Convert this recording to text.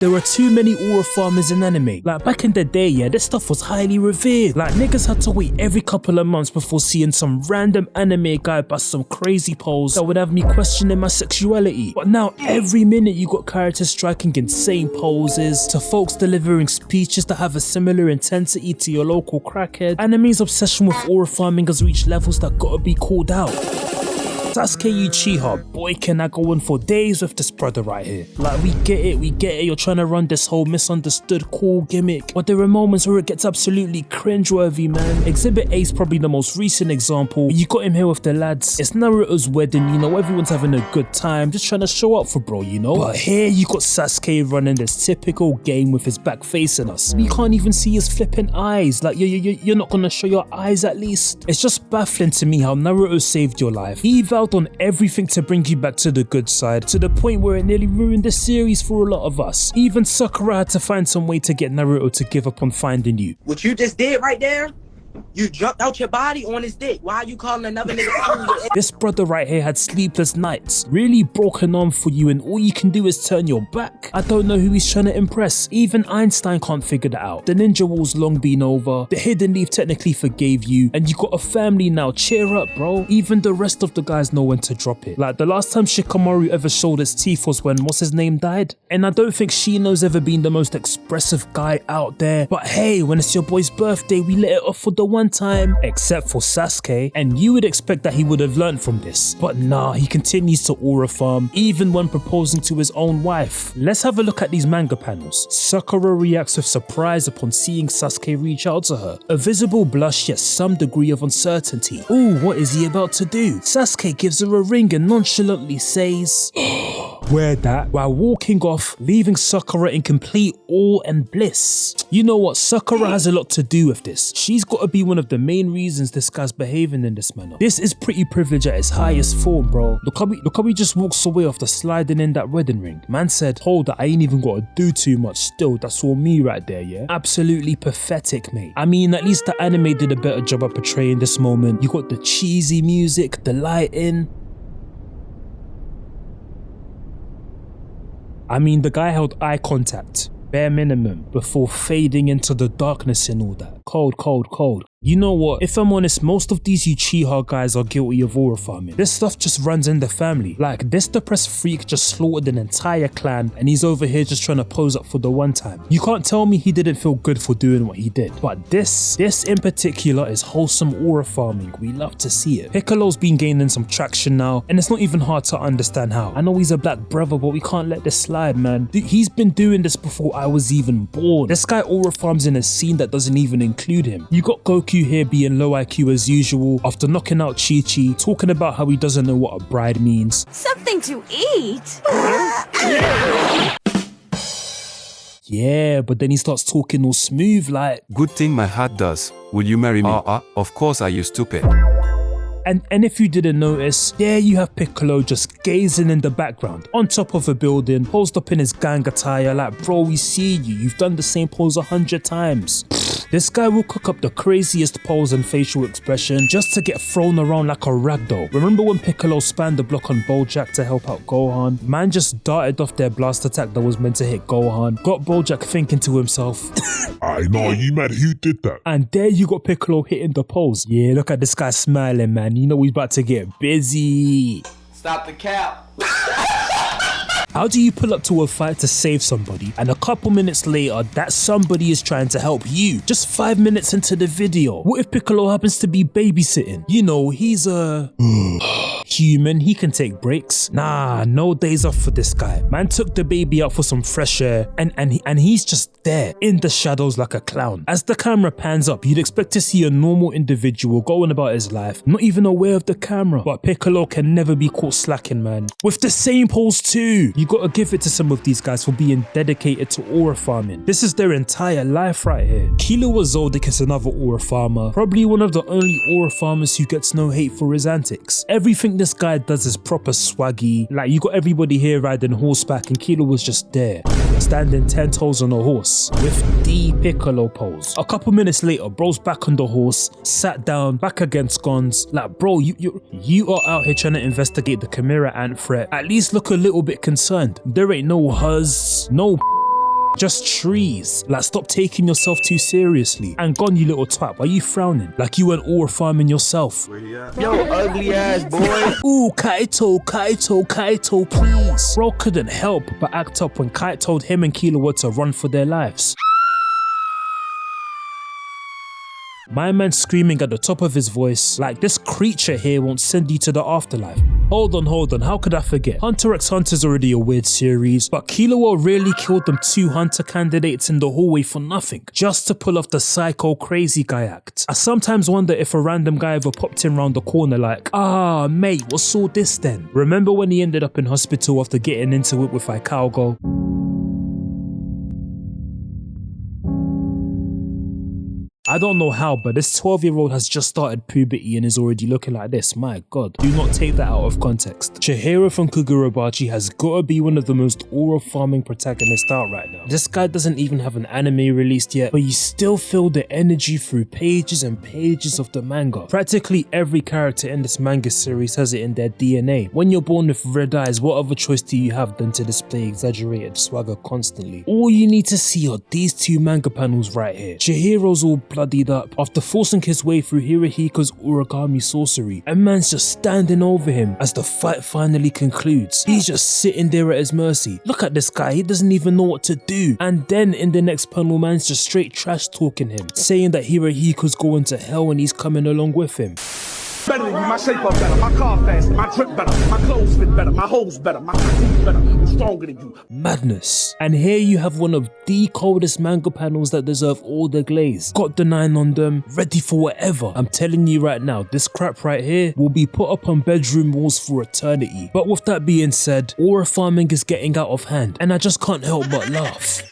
There were too many aura farmers in anime. Like back in the day, yeah, this stuff was highly revered. Like niggas had to wait every couple of months before seeing some random anime guy bust some crazy pose that would have me questioning my sexuality. But now every minute you got characters striking insane poses, to folks delivering speeches that have a similar intensity to your local crackhead. Anime's obsession with aura farming has reached levels that gotta be called out. Sasuke Uchiha, boy can I go on for days with this brother right here. Like we get it, you're trying to run this whole misunderstood cool gimmick, but there are moments where it gets absolutely cringeworthy, man. Exhibit A is probably the most recent example. You got him here with the lads, it's Naruto's wedding, you know, everyone's having a good time, just trying to show up for bro, you know. But here you got Sasuke running this typical game with his back facing us. You can't even see his flipping eyes, like you're not gonna show your eyes at least. It's just baffling to me how Naruto saved your life. He on everything to bring you back to the good side, to the point where it nearly ruined the series for a lot of us. Even Sakura had to find some way to get Naruto to give up on finding you. What you just did right there? You jumped out your body on his dick. Why are you calling another nigga? This brother right here had sleepless nights, really broken arm for you, and all you can do is turn your back. I don't know who he's trying to impress. Even Einstein can't figure that out. The ninja war's long been over. The hidden leaf technically forgave you, and you got a family now. Cheer up, bro. Even the rest of the guys know when to drop it. Like the last time Shikamaru ever showed his teeth was when what's his name died. And I don't think Shino's ever been the most expressive guy out there. But hey, when it's your boy's birthday, we let it off for the one time, except for Sasuke, and you would expect that he would have learned from this, but nah, he continues to aura farm even when proposing to his own wife. Let's have a look at these manga panels. Sakura reacts with surprise upon seeing Sasuke reach out to her, a visible blush yet some degree of uncertainty. Ooh, what is he about to do? Sasuke gives her a ring and nonchalantly says wear that, while walking off, leaving Sakura in complete awe and bliss. You know what, Sakura has a lot to do with this. She's got to be one of the main reasons this guy's behaving in this manner. This is pretty privilege at its highest form, bro. Look how he just walks away after sliding in that wedding ring. Man said, hold that, I ain't even got to do too much still. That's all me right there, yeah? Absolutely pathetic, mate. I mean, at least the anime did a better job at portraying this moment. You got the cheesy music, the lighting. I mean, the guy held eye contact, bare minimum, before fading into the darkness and all that. Cold, cold, cold. You know what, if I'm honest, most of these Uchiha guys are guilty of aura farming. This stuff just runs in the family. Like, this depressed freak just slaughtered an entire clan and he's over here just trying to pose up for the one time. You can't tell me he didn't feel good for doing what he did. But this in particular is wholesome aura farming. We love to see it. Piccolo's been gaining some traction now, and it's not even hard to understand how. I know he's a black brother, but we can't let this slide, man. Dude, he's been doing this before I was even born. This guy aura farms in a scene that doesn't even include him. You got Goku here being low IQ as usual after knocking out Chi-Chi, talking about how he doesn't know what a bride means. Something to eat? Yeah, but then he starts talking all smooth like, good thing my heart does. Will you marry me? Of course, are you stupid? And if you didn't notice, there you have Piccolo just gazing in the background, on top of a building, posed up in his gang attire like, bro, we see you, you've done the same pose 100 times. This guy will cook up the craziest pose and facial expression just to get thrown around like a ragdoll. Remember when Piccolo spanned the block on Bojack to help out Gohan? Man just darted off their blast attack that was meant to hit Gohan, got Bojack thinking to himself, I know, you mad, who did that? And there you got Piccolo hitting the pose. Yeah, look at this guy smiling, man. You know he's about to get busy. Stop the cap. How do you pull up to a fight to save somebody, and a couple minutes later that somebody is trying to help you? Just 5 minutes into the video. What if Piccolo happens to be babysitting? You know, he's a human, he can take breaks. Nah, no days off for this guy. Man took the baby out for some fresh air, and he's just there in the shadows like a clown. As the camera pans up, you'd expect to see a normal individual going about his life, not even aware of the camera. But Piccolo can never be caught slacking, man. With the same pose too. You gotta give it to some of these guys for being dedicated to aura farming. This is their entire life right here. Killua Zoldyck is another aura farmer, probably one of the only aura farmers who gets no hate for his antics. Everything this guy does is proper swaggy. Like, you got everybody here riding horseback and Killua was just there, standing 10 toes on a horse with the Piccolo pose. A couple minutes later, bro's back on the horse, sat down, back against guns. Like, bro, you are out here trying to investigate the Chimera ant threat. At least look a little bit concerned. There ain't no huzz, no Just trees. Like, stop taking yourself too seriously. And gone, you little twat, why are you frowning? Like you went aura farming yourself. Yo, ugly ass boy. Ooh, Kaito, please. Bro couldn't help but act up when Kite told him and Killua to run for their lives. My man screaming at the top of his voice, like this creature here won't send you to the afterlife. Hold on, how could I forget? Hunter x Hunter's already a weird series, but Killua really killed them 2 Hunter candidates in the hallway for nothing, just to pull off the psycho crazy guy act. I sometimes wonder if a random guy ever popped in round the corner like, ah mate, what's all this then? Remember when he ended up in hospital after getting into it with Aikago? I don't know how, but this 12-year-old has just started puberty and is already looking like this. My god, do not take that out of context. Chihiro from Kagurabachi has gotta be one of the most aura farming protagonists out right now. This guy doesn't even have an anime released yet, but you still feel the energy through pages and pages of the manga. Practically every character in this manga series has it in their DNA. When you're born with red eyes, what other choice do you have than to display exaggerated swagger constantly? All you need to see are these 2 manga panels right here. Chihiro's all bloodied up after forcing his way through Hirohiko's origami sorcery, and man's just standing over him as the fight finally concludes. He's just sitting there at his mercy. Look at this guy, he doesn't even know what to do. And then in the next panel, man's just straight trash talking him, saying that Hirohiko's going to hell and he's coming along with him. Better than you, my shape up better, my car faster, my drip better, my clothes fit better, my hoes better, my tattoos better, I'm stronger than you. Madness. And here you have one of the coldest manga panels that deserve all the glaze. Got the 9 on them, ready for whatever. I'm telling you right now, this crap right here will be put up on bedroom walls for eternity. But with that being said, aura farming is getting out of hand, and I just can't help but laugh.